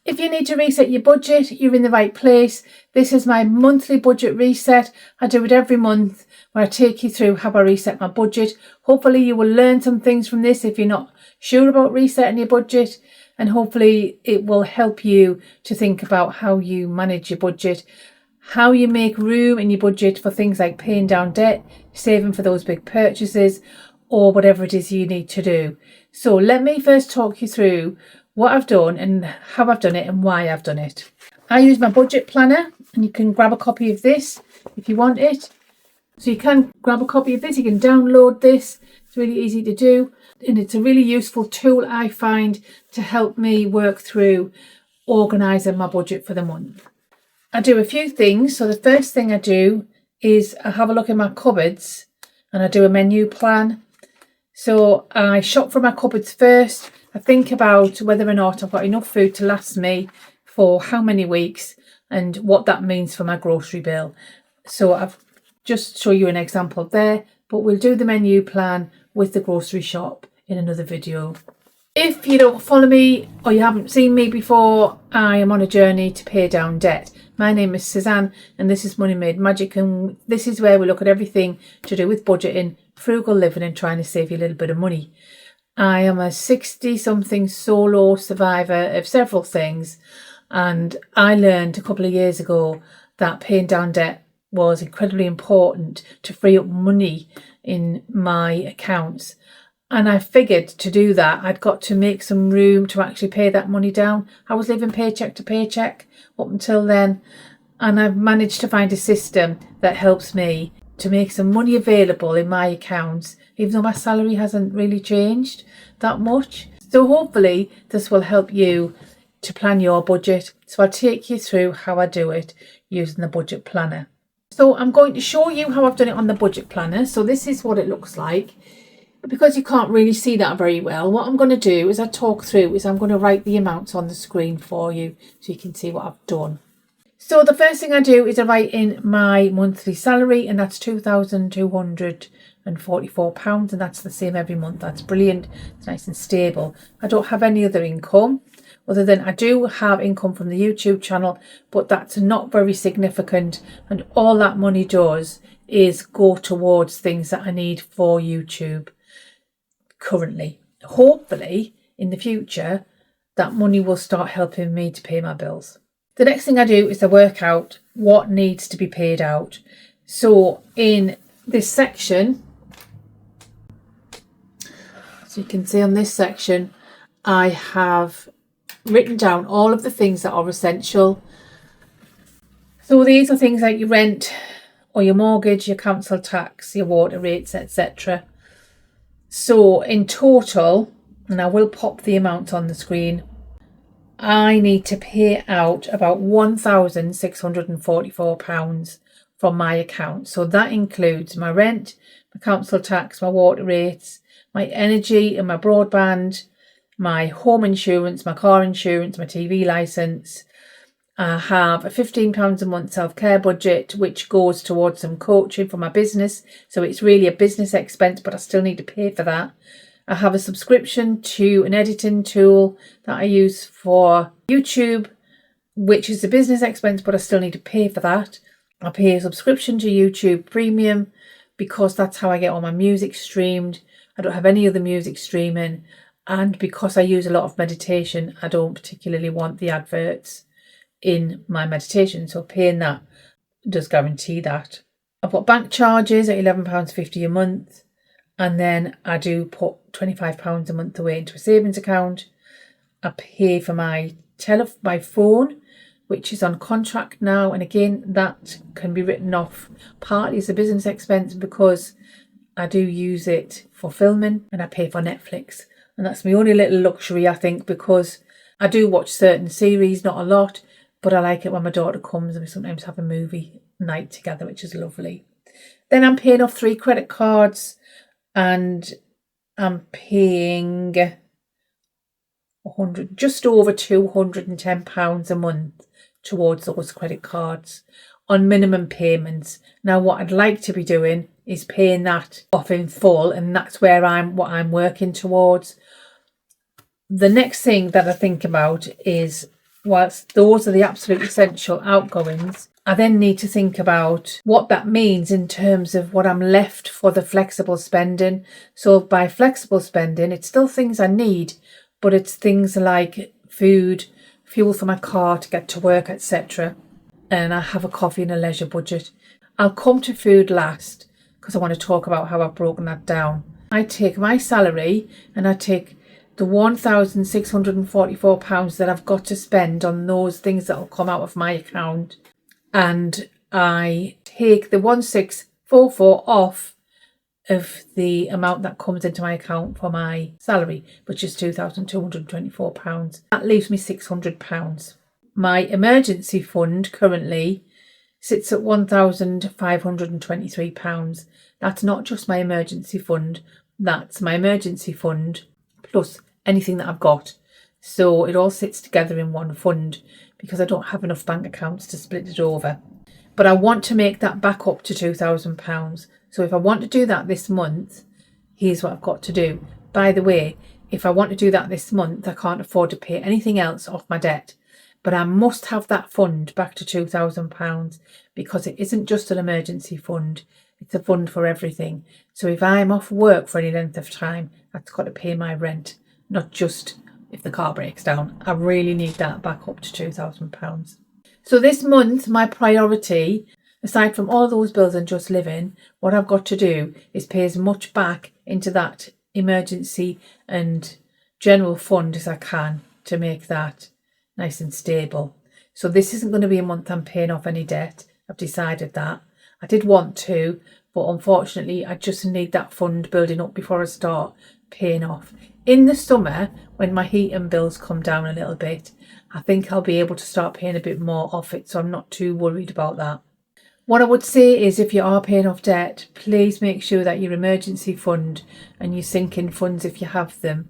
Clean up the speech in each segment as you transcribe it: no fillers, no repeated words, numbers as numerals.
If you need to reset your budget, you're in the right place. This is my monthly budget reset. I do it every month where I take you through how I reset my budget. Hopefully you will learn some things from this if you're not sure about resetting your budget, and hopefully it will help you to think about how you manage your budget, how you make room in your budget for things like paying down debt, saving for those big purchases, or whatever it is you need to do. So let me first talk you through what I've done and how I've done it and why I've done it. I use my budget planner, and you can grab a copy of this if you want it. So you can grab a copy of this, you can download this. It's really easy to do, and it's a really useful tool I find to help me work through organising my budget for the month. I do a few things. So the first thing I do is I have a look in my cupboards and I do a menu plan. So I shop for my cupboards first. I think about whether or not I've got enough food to last me for how many weeks and what that means for my grocery bill. So I've just show you an example there, but we'll do the menu plan with the grocery shop in another video. If you don't follow me or you haven't seen me before, I am on a journey to pay down debt. My name is Suzanne and this is Money Made Magic, and this is where we look at everything to do with budgeting, frugal living and trying to save you a little bit of money. I am a 60-something solo survivor of several things, and I learned a couple of years ago that paying down debt was incredibly important to free up money in my accounts. And I figured to do that, I'd got to make some room to actually pay that money down. I was living paycheck to paycheck up until then, and I've managed to find a system that helps me to make some money available in my accounts, even though my salary hasn't really changed that much. So hopefully this will help you to plan your budget. So I'll take you through how I do it using the budget planner. So I'm going to show you how I've done it on the budget planner. So this is what it looks like. Because you can't really see that very well, what I'm going to do is I'm going to write the amounts on the screen for you so you can see what I've done. So the first thing I do is I write in my monthly salary, and that's £2,244, and that's the same every month. That's brilliant. It's nice and stable. I don't have any other income other than I do have income from the YouTube channel, but that's not very significant, and all that money does is go towards things that I need for YouTube currently. Hopefully in the future that money will start helping me to pay my bills. The next thing I do is I work out what needs to be paid out. So in this section, so you can see on this section, I have written down all of the things that are essential. So these are things like your rent or your mortgage, your council tax, your water rates, etc. So in total, and I will pop the amount on the screen, I need to pay out about £1,644 from my account. So that includes my rent, my council tax, my water rates, my energy and my broadband, my home insurance, my car insurance, my TV licence. I have a £15 a month self-care budget, which goes towards some coaching for my business. So it's really a business expense, but I still need to pay for that. I have a subscription to an editing tool that I use for YouTube, which is a business expense, but I still need to pay for that. I pay a subscription to YouTube Premium because that's how I get all my music streamed. I don't have any other music streaming. And because I use a lot of meditation, I don't particularly want the adverts in my meditation. So paying that does guarantee that. I've got bank charges at £11.50 a month. And then I do put £25 a month away into a savings account. I pay for my phone, which is on contract now. And again, that can be written off partly as a business expense because I do use it for filming, and I pay for Netflix. And that's my only little luxury, I think, because I do watch certain series, not a lot, but I like it when my daughter comes and we sometimes have a movie night together, which is lovely. Then I'm paying off 3 credit cards, and I'm paying just over £210 a month towards those credit cards on minimum payments. Now, what I'd like to be doing is paying that off in full, and that's what I'm working towards. The next thing that I think about is whilst those are the absolute essential outgoings, I then need to think about what that means in terms of what I'm left for the flexible spending. So by flexible spending, it's still things I need, but it's things like food, fuel for my car to get to work, etc. And I have a coffee and a leisure budget. I'll come to food last because I want to talk about how I've broken that down. I take my salary and I take the £1,644 that I've got to spend on those things that will come out of my account, and I take the 1,644 off of the amount that comes into my account for my salary, which is £2,224. That leaves me £600. My emergency fund currently sits at £1,523. That's not just my emergency fund, that's my emergency fund plus anything that I've got. So it all sits together in one fund because I don't have enough bank accounts to split it over. But I want to make that back up to £2,000. So if I want to do that this month, here's what I've got to do. By the way, if I want to do that this month, I can't afford to pay anything else off my debt. But I must have that fund back to £2,000 because it isn't just an emergency fund. It's a fund for everything. So if I'm off work for any length of time, that's got to pay my rent, not just if the car breaks down. I really need that back up to £2,000. So this month, my priority, aside from all those bills and just living, what I've got to do is pay as much back into that emergency and general fund as I can to make that nice and stable. So this isn't going to be a month I'm paying off any debt. I've decided that. I did want to, but unfortunately I just need that fund building up before I start paying off. In the summer, when my heating bills come down a little bit, I think I'll be able to start paying a bit more off it, so I'm not too worried about that. What I would say is, if you are paying off debt, please make sure that your emergency fund and your sinking funds, if you have them,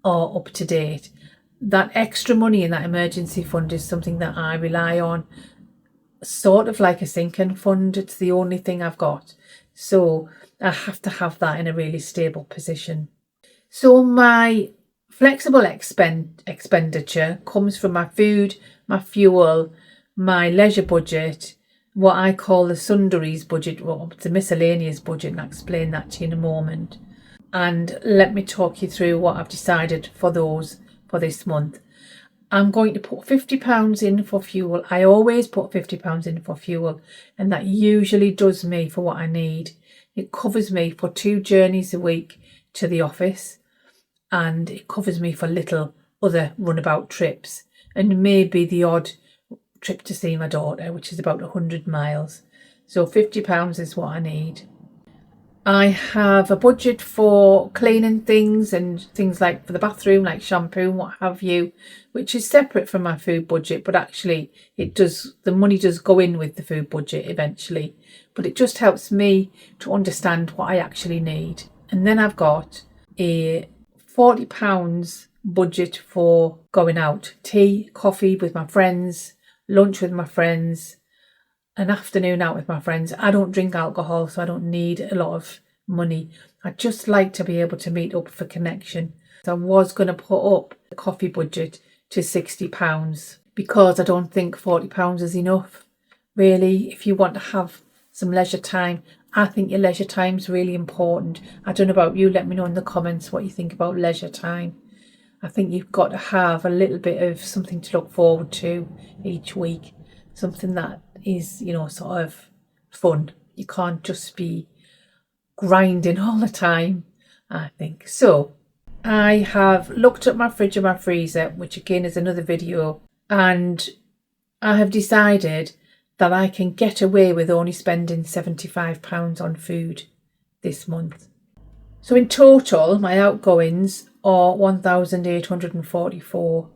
are up to date. That extra money in that emergency fund is something that I rely on, sort of like a sinking fund. It's the only thing I've got. So I have to have that in a really stable position. So my flexible expenditure comes from my food, my fuel, my leisure budget, what I call the sundries budget, or the miscellaneous budget, and I'll explain that to you in a moment. And let me talk you through what I've decided for those for this month. I'm going to put £50 in for fuel. I always put £50 in for fuel, and that usually does me for what I need. It covers me for 2 journeys a week to the office, and it covers me for little other runabout trips, and maybe the odd trip to see my daughter, which is about 100 miles. So £50 is what I need. I have a budget for cleaning things and things like for the bathroom, like shampoo and what have you, which is separate from my food budget, but actually the money does go in with the food budget eventually, but it just helps me to understand what I actually need. And then I've got a £40 budget for going out, tea, coffee with my friends, lunch with my friends, an afternoon out with my friends. I don't drink alcohol, so I don't need a lot of money. I just like to be able to meet up for connection. So I was going to put up the coffee budget to £60 because I don't think £40 is enough. Really, if you want to have some leisure time, I think your leisure time is really important. I don't know about you, let me know in the comments what you think about leisure time. I think you've got to have a little bit of something to look forward to each week. Something that is, sort of fun. You can't just be grinding all the time, I think. So I have looked at my fridge and my freezer, which again is another video, and I have decided that I can get away with only spending £75 on food this month. So in total, my outgoings are £1,844,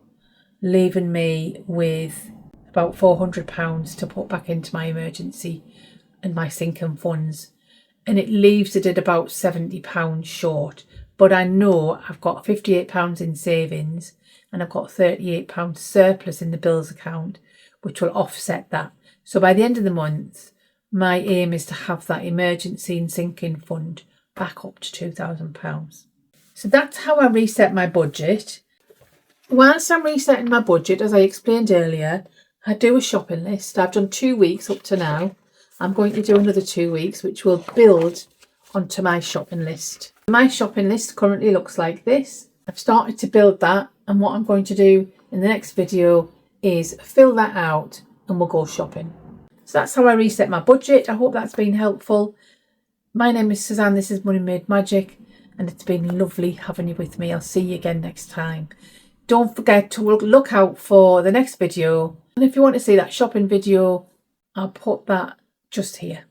leaving me with about £400 to put back into my emergency and my sinking funds, and it leaves it at about £70 short. But I know I've got £58 in savings and I've got £38 surplus in the bills account, which will offset that. So by the end of the month, my aim is to have that emergency and sinking fund back up to £2,000. So that's how I reset my budget. Whilst I'm resetting my budget, as I explained earlier, I do a shopping list. I've done 2 weeks up to now. I'm going to do another 2 weeks, which will build onto my shopping list. My shopping list currently looks like this. I've started to build that, and what I'm going to do in the next video is fill that out and we'll go shopping. So that's how I reset my budget. I hope that's been helpful. My name is Suzanne, this is Money Made Magic, and it's been lovely having you with me. I'll see you again next time. Don't forget to look out for the next video, and if you want to see that shopping video, I'll put that just here.